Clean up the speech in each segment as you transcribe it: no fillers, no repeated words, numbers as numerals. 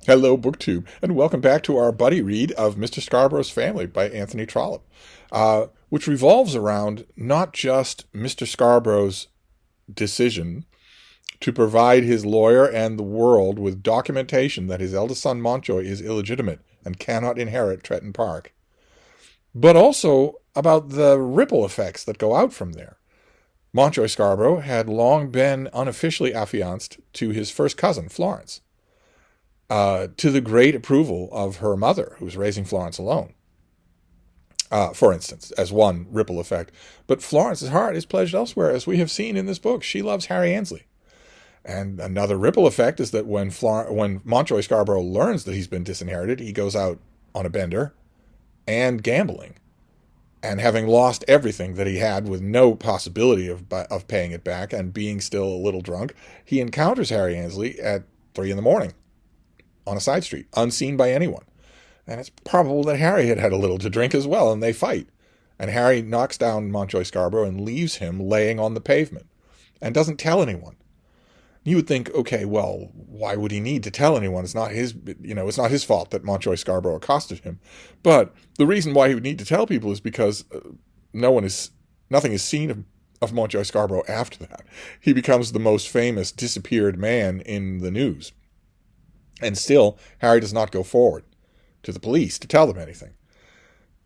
Hello, BookTube, and welcome back to our buddy read of Mr. Scarborough's Family by Anthony Trollope, which revolves around not just Mr. Scarborough's decision to provide his lawyer and the world with documentation that his eldest son Montjoy is illegitimate and cannot inherit Tretton Park, but also about the ripple effects that go out from there. Montjoy Scarborough had long been unofficially affianced to his first cousin, Florence, to the great approval of her mother, who was raising Florence alone, for instance, as one ripple effect. But Florence's heart is pledged elsewhere, as we have seen in this book. She loves Harry Annesley. And another ripple effect is that when Montjoy Scarborough learns that he's been disinherited, he goes out on a bender and gambling. And having lost everything that he had with no possibility of paying it back and being still a little drunk, he encounters Harry Annesley at 3 a.m. on a side street, unseen by anyone. And it's probable that Harry had had a little to drink as well, and they fight. And Harry knocks down Montjoy Scarborough and leaves him laying on the pavement and doesn't tell anyone. You would think, okay, well, why would he need to tell anyone? It's not his fault that Montjoy Scarborough accosted him. But the reason why he would need to tell people is because nothing is seen of Montjoy Scarborough after that. He becomes the most famous disappeared man in the news. And still, Harry does not go forward to the police to tell them anything.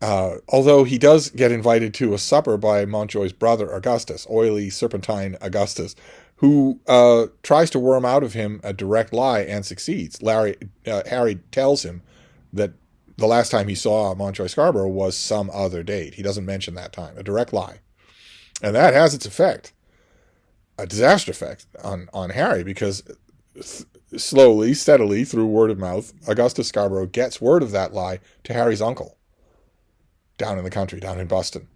Although he does get invited to a supper by Montjoy's brother, Augustus, oily, serpentine Augustus, who tries to worm out of him a direct lie and succeeds. Harry tells him that the last time he saw Montjoy Scarborough was some other date. He doesn't mention that time, a direct lie. And that has its effect, a disaster effect on Harry, because slowly, steadily, through word of mouth, Augustus Scarborough gets word of that lie to Harry's uncle down in the country, down in Boston.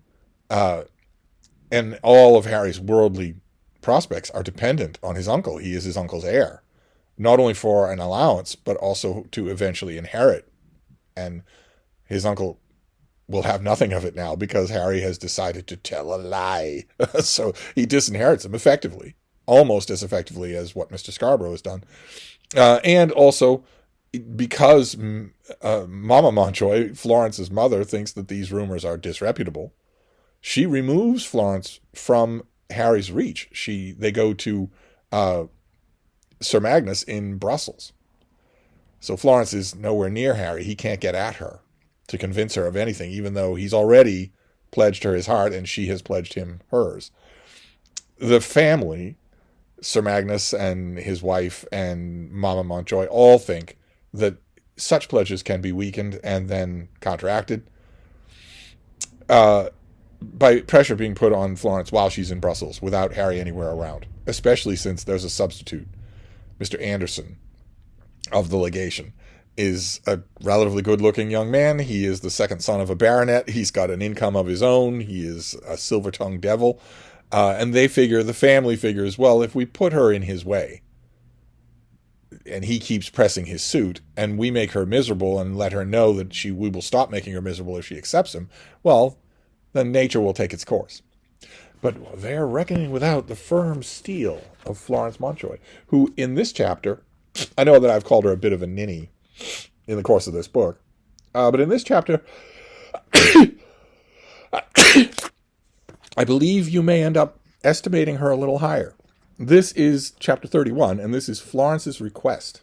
And all of Harry's worldly prospects are dependent on his uncle. He is his uncle's heir, not only for an allowance, but also to eventually inherit. And his uncle will have nothing of it now because Harry has decided to tell a lie. So he disinherits him effectively, almost as effectively as what Mr. Scarborough has done. And also because Mama Montjoy, Florence's mother, thinks that these rumors are disreputable, she removes Florence from Harry's reach. They go to Sir Magnus in Brussels. So Florence is nowhere near Harry. He can't get at her to convince her of anything, even though he's already pledged her his heart and she has pledged him hers. The family, Sir Magnus and his wife and Mama Montjoy, all think that such pledges can be weakened and then counteracted by pressure being put on Florence while she's in Brussels without Harry anywhere around, especially since there's a substitute. Mr. Anderson of the legation is a relatively good-looking young man. He is the second son of a baronet. He's got an income of his own. He is a silver-tongued devil. And the family figures, well, if we put her in his way and he keeps pressing his suit and we make her miserable and let her know that we will stop making her miserable if she accepts him, well, then nature will take its course. But they're reckoning without the firm steel of Florence Montjoy, who in this chapter, I know that I've called her a bit of a ninny in the course of this book, but in this chapter, I believe you may end up estimating her a little higher. This is chapter 31, and this is Florence's request.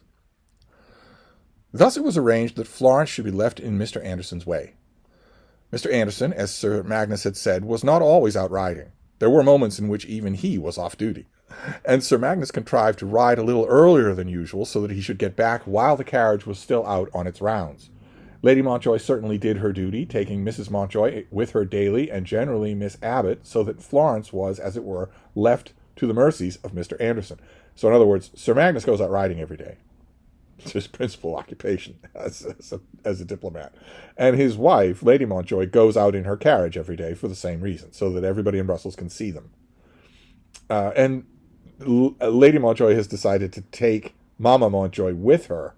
Thus it was arranged that Florence should be left in Mr. Anderson's way. Mr. Anderson, as Sir Magnus had said, was not always out riding. There were moments in which even he was off duty, and Sir Magnus contrived to ride a little earlier than usual so that he should get back while the carriage was still out on its rounds. Lady Montjoy certainly did her duty, taking Mrs. Montjoy with her daily, and generally Miss Abbott, so that Florence was, as it were, left to the mercies of Mr. Anderson. So in other words, Sir Magnus goes out riding every day. It's his principal occupation as a diplomat. And his wife, Lady Montjoy, goes out in her carriage every day for the same reason, so that everybody in Brussels can see them. And Lady Montjoy has decided to take Mama Montjoy with her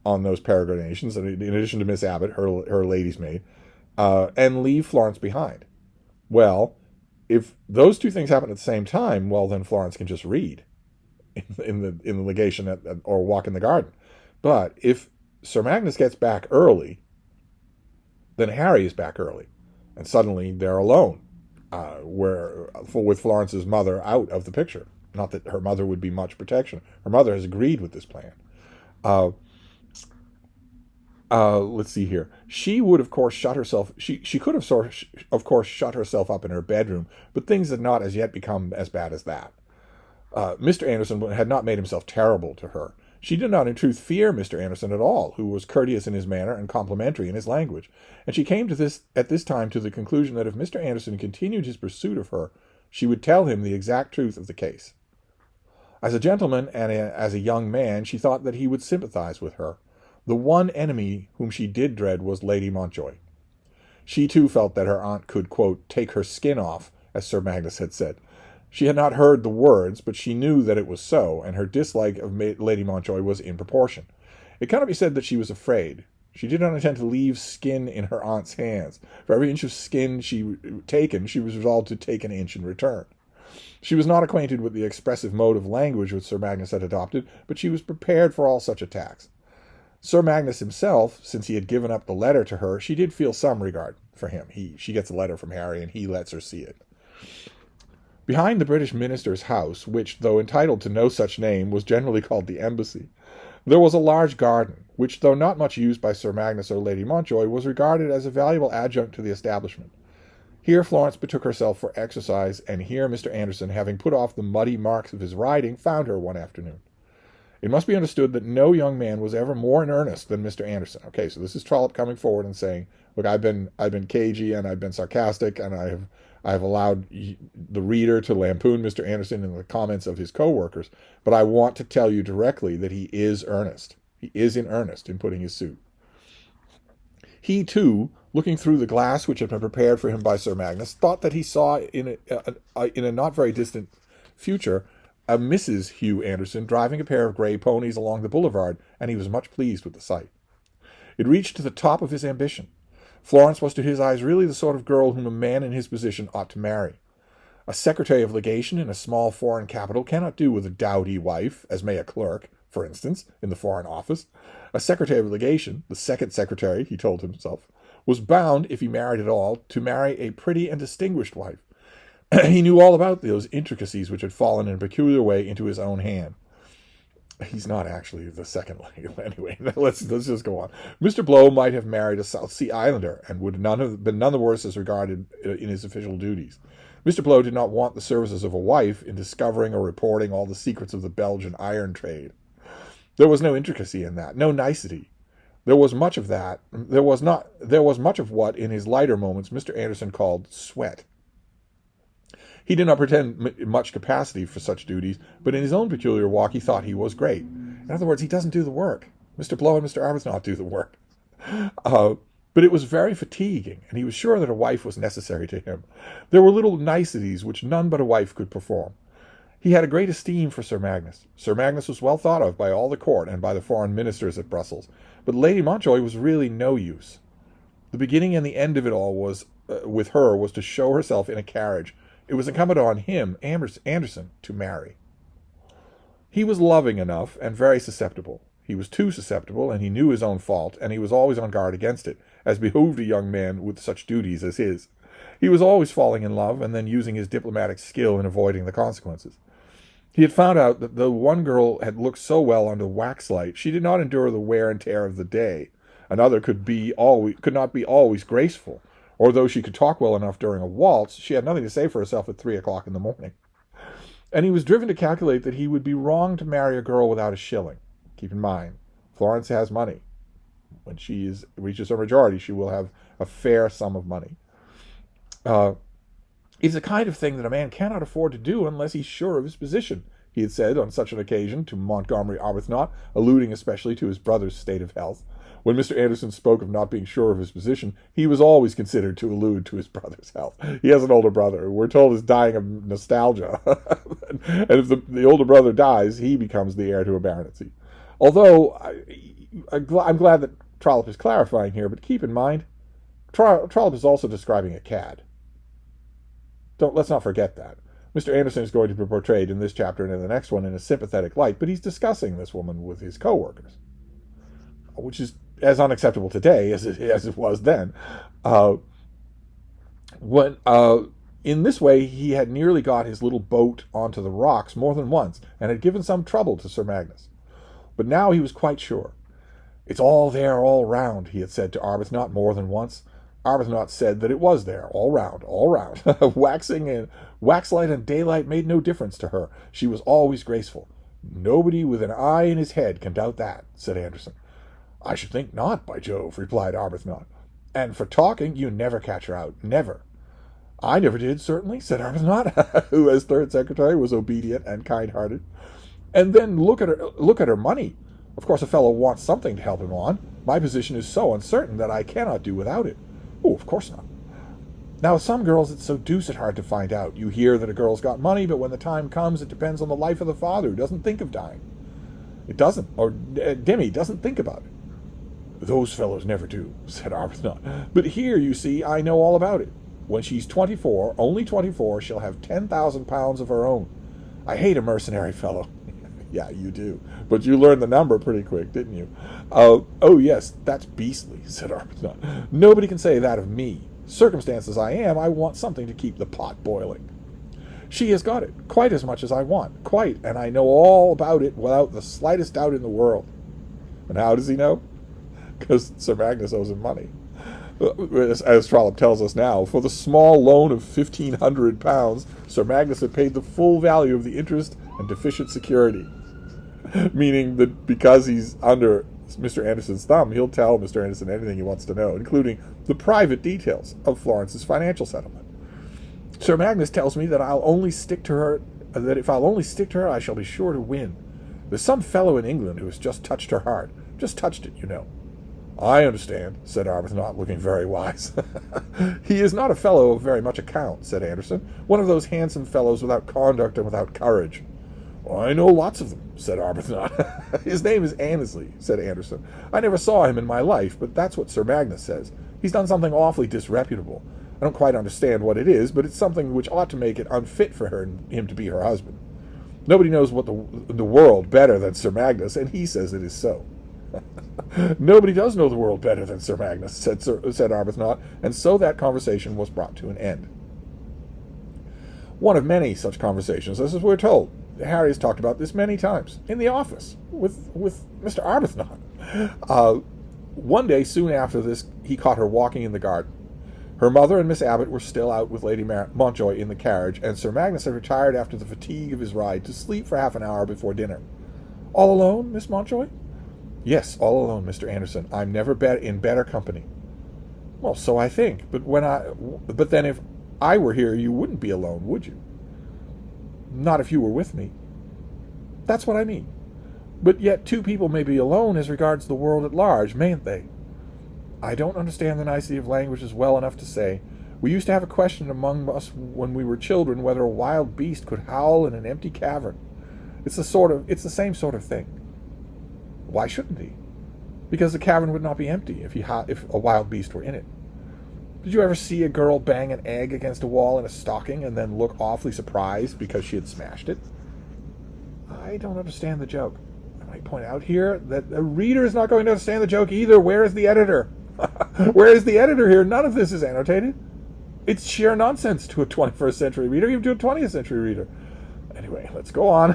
on those peregrinations, in addition to Miss Abbott, her lady's maid, and leave Florence behind. Well, if those two things happen at the same time, well, then Florence can just read in the legation or walk in the garden. But if Sir Magnus gets back early, then Harry is back early, and suddenly they're alone, with Florence's mother out of the picture. Not that her mother would be much protection. Her mother has agreed with this plan. Uh, let's see here. She would, of course, shut herself. She could have, of course, shut herself up in her bedroom, but things had not as yet become as bad as that. Mr. Anderson had not made himself terrible to her. She did not in truth fear Mr. Anderson at all, who was courteous in his manner and complimentary in his language, and she came at this time to the conclusion that if Mr. Anderson continued his pursuit of her, she would tell him the exact truth of the case. As a gentleman and as a young man, she thought that he would sympathize with her. The one enemy whom she did dread was Lady Mountjoy. She too felt that her aunt could, quote, take her skin off, as Sir Magnus had said. She had not heard the words, but she knew that it was so, and her dislike of Lady Mountjoy was in proportion. It cannot be said that she was afraid. She did not intend to leave skin in her aunt's hands. For every inch of skin she was resolved to take an inch in return. She was not acquainted with the expressive mode of language which Sir Magnus had adopted, but she was prepared for all such attacks. Sir Magnus himself, since he had given up the letter to her, she did feel some regard for him. She gets a letter from Harry, and he lets her see it. Behind the British minister's house, which, though entitled to no such name, was generally called the Embassy, there was a large garden, which, though not much used by Sir Magnus or Lady Mountjoy, was regarded as a valuable adjunct to the establishment. Here Florence betook herself for exercise, and here Mr. Anderson, having put off the muddy marks of his riding, found her one afternoon. It must be understood that no young man was ever more in earnest than Mr. Anderson. Okay, so this is Trollope coming forward and saying, look, I've been cagey and I've been sarcastic, and I have allowed the reader to lampoon Mr. Anderson in the comments of his co-workers, but I want to tell you directly that he is earnest. He is in earnest in putting his suit. He, too, looking through the glass which had been prepared for him by Sir Magnus, thought that he saw in a not very distant future a Mrs. Hugh Anderson driving a pair of gray ponies along the boulevard, and he was much pleased with the sight. It reached to the top of his ambition. Florence was to his eyes really the sort of girl whom a man in his position ought to marry. A secretary of legation in a small foreign capital cannot do with a dowdy wife, as may a clerk, for instance, in the Foreign Office. A secretary of legation, the second secretary, he told himself, was bound, if he married at all, to marry a pretty and distinguished wife. He knew all about those intricacies which had fallen in a peculiar way into his own hand. He's not actually the second lady. Anyway, let's just go on. Mr. Blow might have married a South Sea Islander, and would have been none the worse as regarded in his official duties. Mr. Blow did not want the services of a wife in discovering or reporting all the secrets of the Belgian iron trade. There was no intricacy in that, no nicety. There was much of that. There was much of what, in his lighter moments, Mr. Anderson called sweat. He did not pretend much capacity for such duties, but in his own peculiar walk he thought he was great. In other words, he doesn't do the work. Mr. Blow and Mr. Arbuthnot do the work. But it was very fatiguing, and he was sure that a wife was necessary to him. There were little niceties which none but a wife could perform. He had a great esteem for Sir Magnus. Sir Magnus was well thought of by all the court and by the foreign ministers at Brussels, but Lady Mountjoy was really no use. The beginning and the end of it all was, with her, was to show herself in a carriage. It was incumbent on him, Anderson, to marry. He was loving enough and very susceptible. He was too susceptible, and he knew his own fault, and he was always on guard against it, as behooved a young man with such duties as his. He was always falling in love, and then using his diplomatic skill in avoiding the consequences. He had found out that though one girl had looked so well under the waxlight, she did not endure the wear and tear of the day. Another could not be always graceful, or though she could talk well enough during a waltz, she had nothing to say for herself at 3 o'clock in the morning. And he was driven to calculate that he would be wrong to marry a girl without a shilling. Keep in mind, Florence has money. When she reaches her majority, she will have a fair sum of money. It's the kind of thing that a man cannot afford to do unless he's sure of his position, he had said on such an occasion to Montgomery Arbuthnot, alluding especially to his brother's state of health. When Mr. Anderson spoke of not being sure of his position, he was always considered to allude to his brother's health. He has an older brother. We're told he's dying of nostalgia. And if the older brother dies, he becomes the heir to a baronetcy. Although, I'm glad that Trollope is clarifying here, but keep in mind, Trollope is also describing a cad. Let's not forget that. Mr. Anderson is going to be portrayed in this chapter and in the next one in a sympathetic light, but he's discussing this woman with his co-workers. which is as unacceptable today as it was then. Uh, when In this way, he had nearly got his little boat onto the rocks more than once, and had given some trouble to Sir Magnus. But now he was quite sure. "It's all there all round," he had said to Arbuthnot more than once. Arbuthnot said that it was there, all round, all round. Waxlight and daylight made no difference to her. She was always graceful. "Nobody with an eye in his head can doubt that," said Anderson. "I should think not, by Jove," replied Arbuthnot. "And for talking, you never catch her out, never." "I never did, certainly," said Arbuthnot, who, as third secretary, was obedient and kind-hearted. "And then look at her money. Of course, a fellow wants something to help him on. My position is so uncertain that I cannot do without it." "Oh, of course not." "Now, with some girls, it's so deuced hard to find out. You hear that a girl's got money, but when the time comes, it depends on the life of the father, who doesn't think of dying. It doesn't, or Demi doesn't think about it." "Those fellows never do," said Arbuthnot. "But here, you see, I know all about it. When she's 24, only 24, she'll have £10,000 of her own. I hate a mercenary fellow." "Yeah, you do. But you learned the number pretty quick, didn't you?" "Oh, yes, that's beastly," said Arbuthnot. "Nobody can say that of me. Circumstanced as I am, I want something to keep the pot boiling. She has got it, quite as much as I want, quite, and I know all about it without the slightest doubt in the world." And how does he know? Because Sir Magnus owes him money. As Trollope tells us now, for the small loan of £1,500, Sir Magnus had paid the full value of the interest and deficient security. Meaning that because he's under Mr. Anderson's thumb, he'll tell Mr. Anderson anything he wants to know, including the private details of Florence's financial settlement. "Sir Magnus tells me that if I'll only stick to her, I shall be sure to win. There's some fellow in England who has just touched her heart. Just touched it, you know." "I understand," said Arbuthnot, looking very wise. "He is not a fellow of very much account," said Anderson. "One of those handsome fellows without conduct and without courage." "I know lots of them," said Arbuthnot. "His name is Annesley," said Anderson. "I never saw him in my life, but that's what Sir Magnus says. He's done something awfully disreputable. I don't quite understand what it is, but it's something which ought to make it unfit for him to be her husband. Nobody knows what the world better than Sir Magnus, and he says it is so." "Nobody does know the world better than Sir Magnus," said Arbuthnot, and so that conversation was brought to an end. One of many such conversations, as we're told. Harry has talked about this many times, in the office, with Mr. Arbuthnot. One day, soon after this, he caught her walking in the garden. Her mother and Miss Abbott were still out with Lady Montjoy in the carriage, and Sir Magnus had retired after the fatigue of his ride to sleep for half an hour before dinner. "All alone, Miss Montjoy?" "Yes, all alone, Mr. Anderson. I'm never in better company." "Well, so I think. But then if I were here, you wouldn't be alone, would you?" "Not if you were with me." "That's what I mean. But yet two people may be alone as regards the world at large, mayn't they?" "I don't understand the nicety of languages well enough to say. We used to have a question among us when we were children whether a wild beast could howl in an empty cavern. It's the same sort of thing." "Why shouldn't he?" "Because the cavern would not be empty if a wild beast were in it. Did you ever see a girl bang an egg against a wall in a stocking and then look awfully surprised because she had smashed it?" "I don't understand the joke. I might point out here that the reader is not going to understand the joke either. Where is the editor? Where is the editor here? None of this is annotated. It's sheer nonsense to a 21st century reader, even to a 20th century reader. Anyway, let's go on.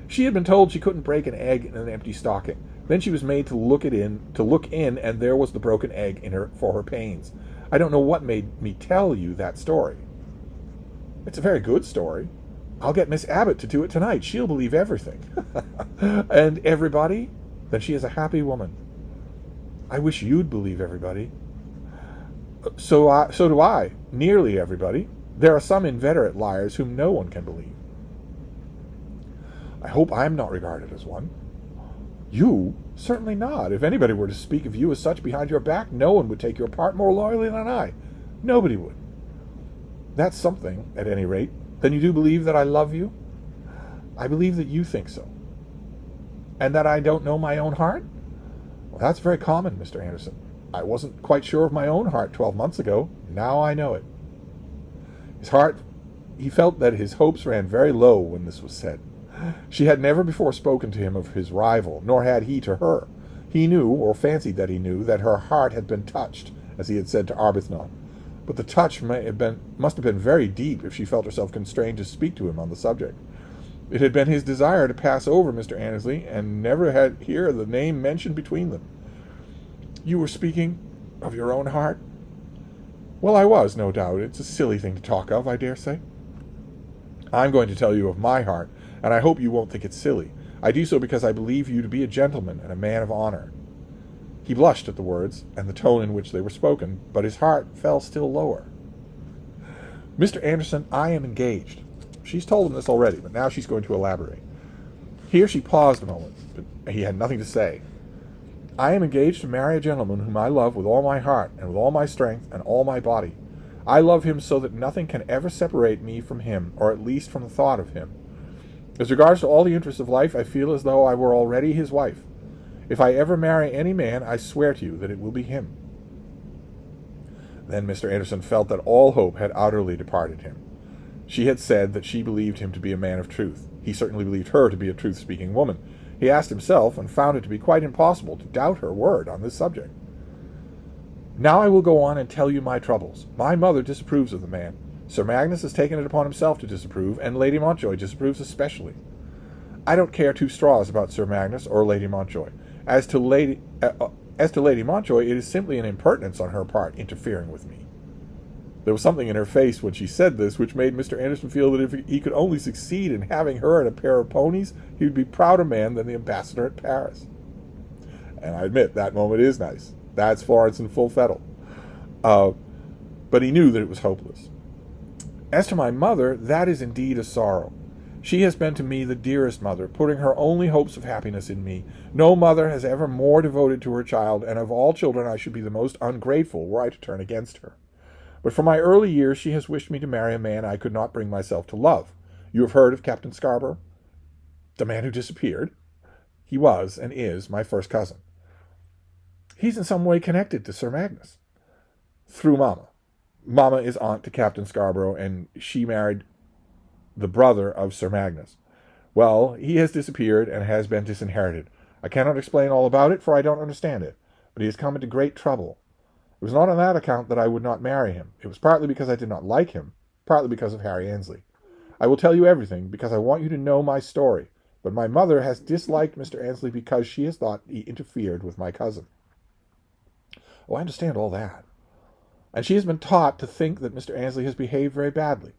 She had been told she couldn't break an egg in an empty stocking. Then she was made to look in, and there was the broken egg in her for her pains. I don't know what made me tell you that story." "It's a very good story. I'll get Miss Abbott to do it tonight. She'll believe everything." "And everybody? Then she is a happy woman." "I wish you'd believe everybody." So do I. Nearly everybody. There are some inveterate liars whom no one can believe." "I hope I am not regarded as one." "You? Certainly not. If anybody were to speak of you as such behind your back, no one would take your part more loyally than I. Nobody would." "That's something, at any rate. Then you do believe that I love you?" "I believe that you think so." "And that I don't know my own heart?" "Well, that's very common, Mr. Anderson. I wasn't quite sure of my own heart 12 months ago. Now I know it." He felt that his hopes ran very low when this was said. She had never before spoken to him of his rival, nor had he to her. He knew, or fancied that he knew, that her heart had been touched, as he had said to Arbuthnot. But the touch must have been very deep if she felt herself constrained to speak to him on the subject. It had been his desire to pass over Mr. Annesley, and never had hear the name mentioned between them. "You were speaking of your own heart?" "Well, I was, no doubt. It's a silly thing to talk of, I dare say." "I'm going to tell you of my heart, and I hope you won't think it silly. I do so because I believe you to be a gentleman and a man of honor." He blushed at the words and the tone in which they were spoken, but his heart fell still lower. "Mr. Anderson, I am engaged." She's told him this already, but now she's going to elaborate. Here she paused a moment, but he had nothing to say. "I am engaged to marry a gentleman whom I love with all my heart, and with all my strength, and all my body. I love him so that nothing can ever separate me from him, or at least from the thought of him. As regards to all the interests of life, I feel as though I were already his wife. If I ever marry any man, I swear to you that it will be him." Then Mr. Anderson felt that all hope had utterly departed him. She had said that she believed him to be a man of truth. He certainly believed her to be a truth-speaking woman. He asked himself, and found it to be quite impossible to doubt her word on this subject. "Now I will go on and tell you my troubles. My mother disapproves of the man. Sir Magnus has taken it upon himself to disapprove, and Lady Montjoy disapproves especially. I don't care two straws about Sir Magnus or Lady Montjoy. As to Lady Montjoy, it is simply an impertinence on her part interfering with me." There was something in her face when she said this which made Mr. Anderson feel that if he could only succeed in having her and a pair of ponies, he would be a prouder man than the ambassador at Paris. And I admit, that moment is nice. That's Florence in full fettle. But he knew that it was hopeless. "As to my mother, that is indeed a sorrow. She has been to me the dearest mother, putting her only hopes of happiness in me. No mother has ever more devoted to her child, and of all children I should be the most ungrateful were I to turn against her. But from my early years she has wished me to marry a man I could not bring myself to love. You have heard of Captain Scarborough?" "The man who disappeared?" "He was, and is, my first cousin." "He's in some way connected to Sir Magnus?" "Through Mamma. Mamma is aunt to Captain Scarborough, and she married the brother of Sir Magnus. Well, he has disappeared and has been disinherited. I cannot explain all about it, for I don't understand it, but he has come into great trouble. It was not on that account that I would not marry him. It was partly because I did not like him, partly because of Harry Annesley. I will tell you everything, because I want you to know my story, but my mother has disliked Mr. Annesley because she has thought he interfered with my cousin." "Oh, I understand all that." "And she has been taught to think that Mr. Annesley has behaved very badly.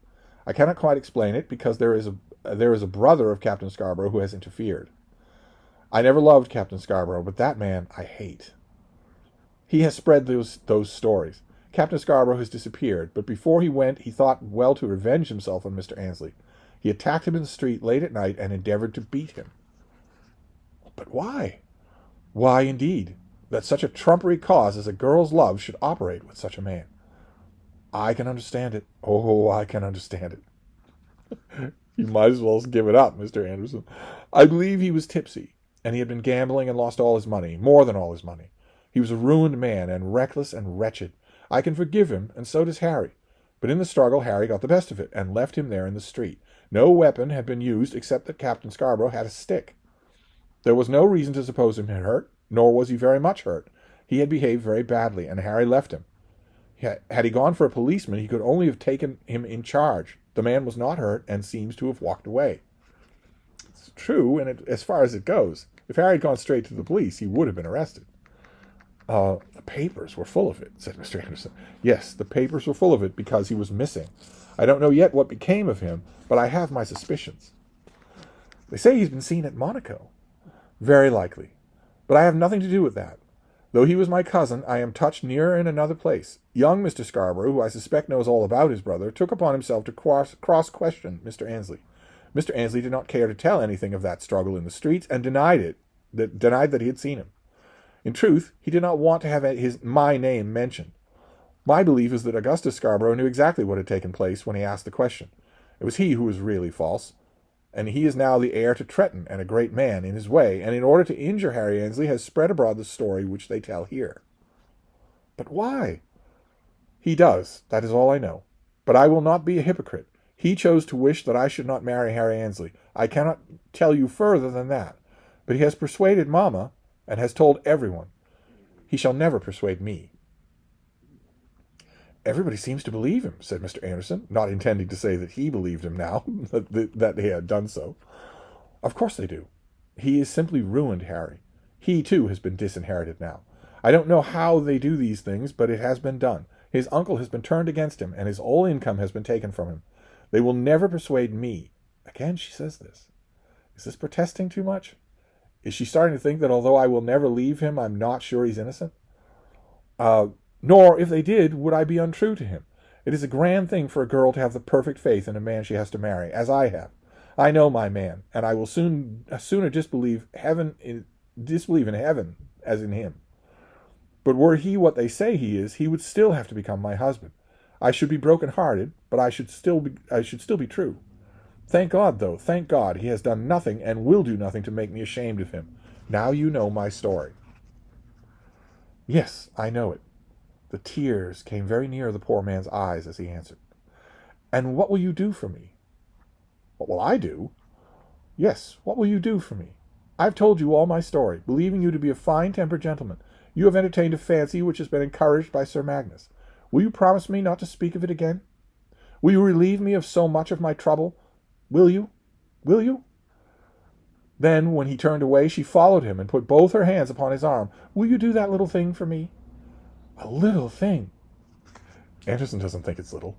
I cannot quite explain it, because there is a brother of Captain Scarborough who has interfered. I never loved Captain Scarborough, but that man I hate. He has spread those stories. Captain Scarborough has disappeared, but before he went he thought well to revenge himself on Mr. Annesley. He attacked him in the street late at night and endeavored to beat him." "But why?" "Why, indeed, that such a trumpery cause as a girl's love should operate with such a man. I can understand it. Oh, I can understand it." "You might as well give it up, Mr. Anderson. I believe he was tipsy, and he had been gambling and lost all his money, more than all his money. He was a ruined man, and reckless and wretched. I can forgive him, and so does Harry. But in the struggle Harry got the best of it, and left him there in the street. No weapon had been used except that Captain Scarborough had a stick. There was no reason to suppose him hurt, nor was he very much hurt. He had behaved very badly, and Harry left him. Had he gone for a policeman, he could only have taken him in charge. The man was not hurt, and seems to have walked away." It's true, and as far as it goes. If Harry had gone straight to the police, he would have been arrested. "The papers were full of it," said Mr. Anderson. "Yes, the papers were full of it because he was missing. I don't know yet what became of him, but I have my suspicions." "They say he's been seen at Monaco." "Very likely. But I have nothing to do with that. Though he was my cousin, I am touched nearer in another place. Young Mr. Scarborough, who I suspect knows all about his brother, took upon himself to cross-question Mr. Annesley. Mr. Annesley did not care to tell anything of that struggle in the streets, and denied that he had seen him. In truth, he did not want to have my name mentioned. My belief is that Augustus Scarborough knew exactly what had taken place when he asked the question. It was he who was really false, and he is now the heir to Tretton, and a great man in his way, and in order to injure Harry Annesley has spread abroad the story which they tell here." "But why?" "He does. That is all I know. But I will not be a hypocrite. He chose to wish that I should not marry Harry Annesley. I cannot tell you further than that. But he has persuaded Mamma, and has told everyone. He shall never persuade me." "Everybody seems to believe him," said Mr. Anderson, not intending to say that he believed him now, that he had done so. "Of course they do. He is simply ruined, Harry. He, too, has been disinherited now. I don't know how they do these things, but it has been done. His uncle has been turned against him, and his whole income has been taken from him. They will never persuade me." Again she says this. Is this protesting too much? Is she starting to think that although I will never leave him, I'm not sure he's innocent? "Nor, if they did, would I be untrue to him. It is a grand thing for a girl to have the perfect faith in a man she has to marry, as I have. I know my man, and I will sooner disbelieve in heaven as in him. But were he what they say he is, he would still have to become my husband. I should be broken-hearted, but I should still be true. Thank God, though, thank God, he has done nothing and will do nothing to make me ashamed of him. Now you know my story." "Yes, I know it." The tears came very near the poor man's eyes as he answered. "And what will you do for me?" "What will I do?" "Yes, what will you do for me? I've told you all my story, believing you to be a fine-tempered gentleman. You have entertained a fancy which has been encouraged by Sir Magnus. Will you promise me not to speak of it again? Will you relieve me of so much of my trouble? Will you? Will you?" Then, when he turned away, she followed him and put both her hands upon his arm. "Will you do that little thing for me?" "A little thing?" Anderson doesn't think it's little.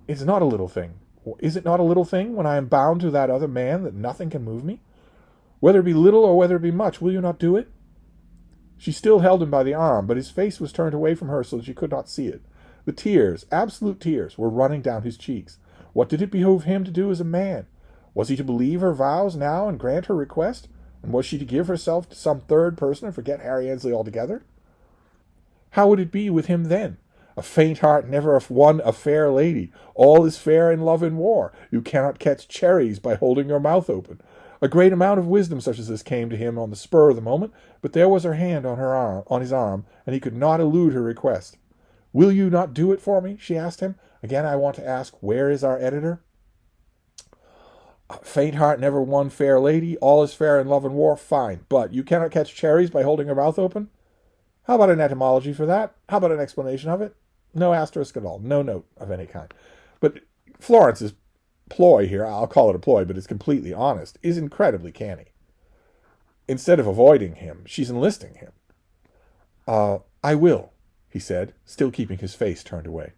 "It's not a little thing. Is it not a little thing when I am bound to that other man that nothing can move me? Whether it be little or whether it be much, will you not do it?" She still held him by the arm, but his face was turned away from her so that she could not see it. The tears, absolute tears, were running down his cheeks. What did it behove him to do as a man? Was he to believe her vows now and grant her request? And was she to give herself to some third person and forget Harry Annesley altogether? How would it be with him then? A faint heart never won a fair lady. All is fair in love and war. You cannot catch cherries by holding your mouth open. A great amount of wisdom such as this came to him on the spur of the moment, but there was her hand on his arm, and he could not elude her request. "Will you not do it for me?" she asked him. "Again I want to ask, where is our editor?" "A faint heart never won fair lady. All is fair in love and war. Fine. But you cannot catch cherries by holding your mouth open? How about an etymology for that? How about an explanation of it? No asterisk at all. No note of any kind." But Florence's ploy here, I'll call it a ploy, but it's completely honest, is incredibly canny. Instead of avoiding him, she's enlisting him. "I will," he said, still keeping his face turned away.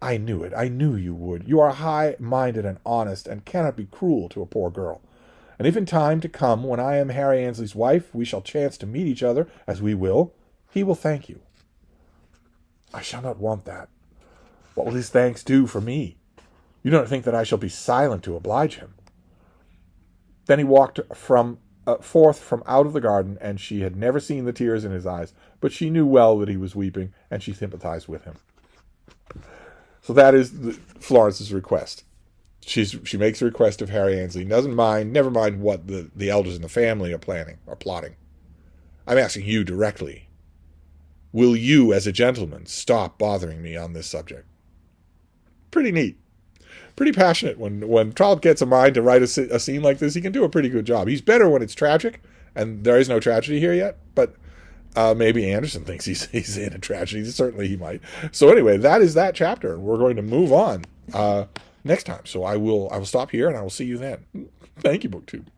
"I knew it. I knew you would. You are high-minded and honest, and cannot be cruel to a poor girl. And if in time to come, when I am Harry Annesley's wife, we shall chance to meet each other, as we will, he will thank you." "I shall not want that. What will his thanks do for me? You don't think that I shall be silent to oblige him?" Then he walked forth from out of the garden, and she had never seen the tears in his eyes, but she knew well that he was weeping, and she sympathized with him. So that is Florence's request. She makes a request of Harry Annesley. Never mind what the elders in the family are planning or plotting. I'm asking you directly. Will you, as a gentleman, stop bothering me on this subject? Pretty neat. Pretty passionate. When Trollope gets a mind to write a scene like this, he can do a pretty good job. He's better when it's tragic, and there is no tragedy here yet, but maybe Anderson thinks he's in a tragedy. Certainly he might. So anyway, that is that chapter. We're going to move on next time. So I will stop here, and I will see you then. Thank you, BookTube.